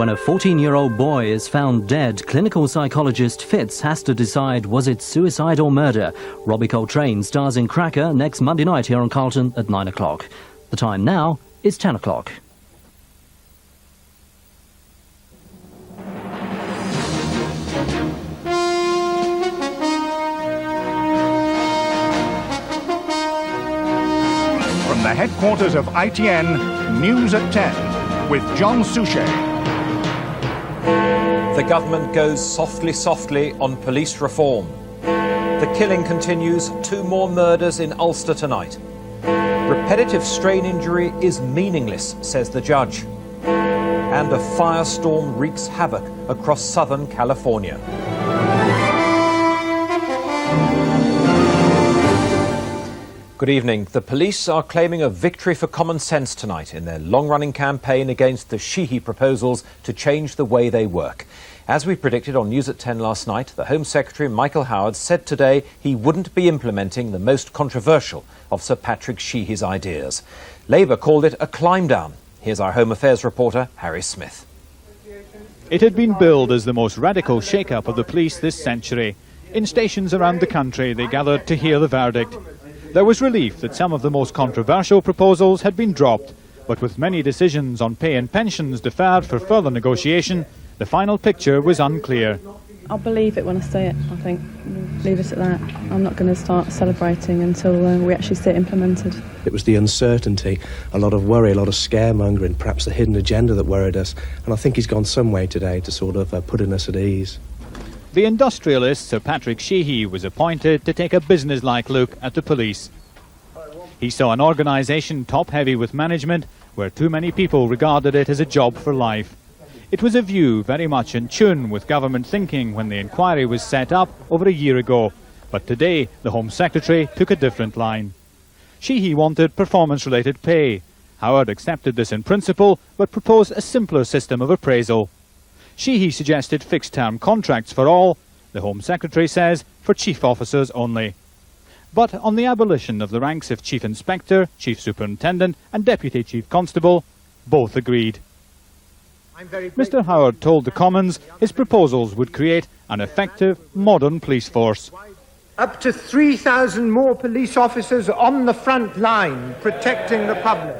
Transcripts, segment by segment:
When a 14-year-old boy is found dead, clinical psychologist Fitz has to decide, was it suicide or murder? Robbie Coltrane stars in Cracker next Monday night here on Carlton at 9 o'clock. The time now is 10 o'clock. From the headquarters of ITN, News at 10 with John Suchet. The government goes softly on police reform. The killing continues, 2 more murders in Ulster tonight. Repetitive strain injury is meaningless, says the judge. And a firestorm wreaks havoc across Southern California. Good evening. The police are claiming a victory for common sense tonight in their long-running campaign against the Sheehy proposals to change the way they work. As we predicted on News at 10 last night, the Home Secretary Michael Howard said today he wouldn't be implementing the most controversial of Sir Patrick Sheehy's ideas. Labour called it a climb down. Here's our Home Affairs reporter, Harry Smith. It had been billed as the most radical shake-up of the police this century. In stations around the country, they gathered to hear the verdict. There was relief that some of the most controversial proposals had been dropped, but with many decisions on pay and pensions deferred for further negotiation, the final picture was unclear. I'll believe it when I see it, I think. Leave it at that. I'm not going to start celebrating until we actually see it implemented. It was the uncertainty, a lot of worry, a lot of scaremongering, perhaps the hidden agenda that worried us, and I think he's gone some way today to sort of putting us at ease. The industrialist Sir Patrick Sheehy was appointed to take a business-like look at the police. He saw an organisation top-heavy with management where too many people regarded it as a job for life. It was a view very much in tune with government thinking when the inquiry was set up over a year ago. But today, the Home Secretary took a different line. Sheehy wanted performance-related pay. Howard accepted this in principle, but proposed a simpler system of appraisal. Sheehy suggested fixed-term contracts for all. The Home Secretary says for chief officers only. But on the abolition of the ranks of Chief Inspector, Chief Superintendent and Deputy Chief Constable, both agreed. Mr Howard told the Commons his proposals would create an effective, modern police force. Up to 3,000 more police officers on the front line protecting the public.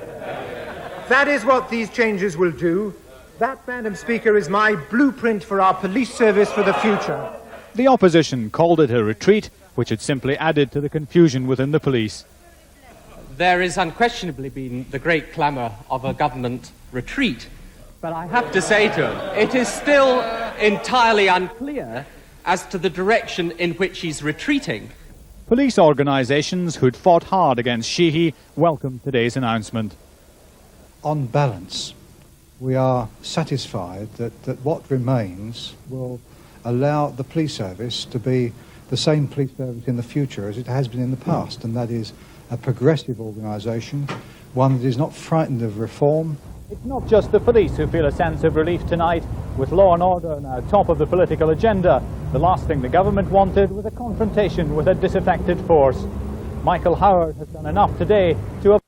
That is what these changes will do. That, Madam Speaker, is my blueprint for our police service for the future. The opposition called it a retreat, which had simply added to the confusion within the police. There has unquestionably been the great clamour of a government retreat, but I have to say to him, it is still entirely unclear as to the direction in which he's retreating. Police organisations who'd fought hard against Sheehy welcomed today's announcement. On balance, we are satisfied that what remains will allow the police service to be the same police service in the future as it has been in the past, and that is a progressive organisation, one that is not frightened of reform. It's not just the police who feel a sense of relief tonight. With law and order now top of the political agenda, the last thing the government wanted was a confrontation with a disaffected force. Michael Howard has done enough today to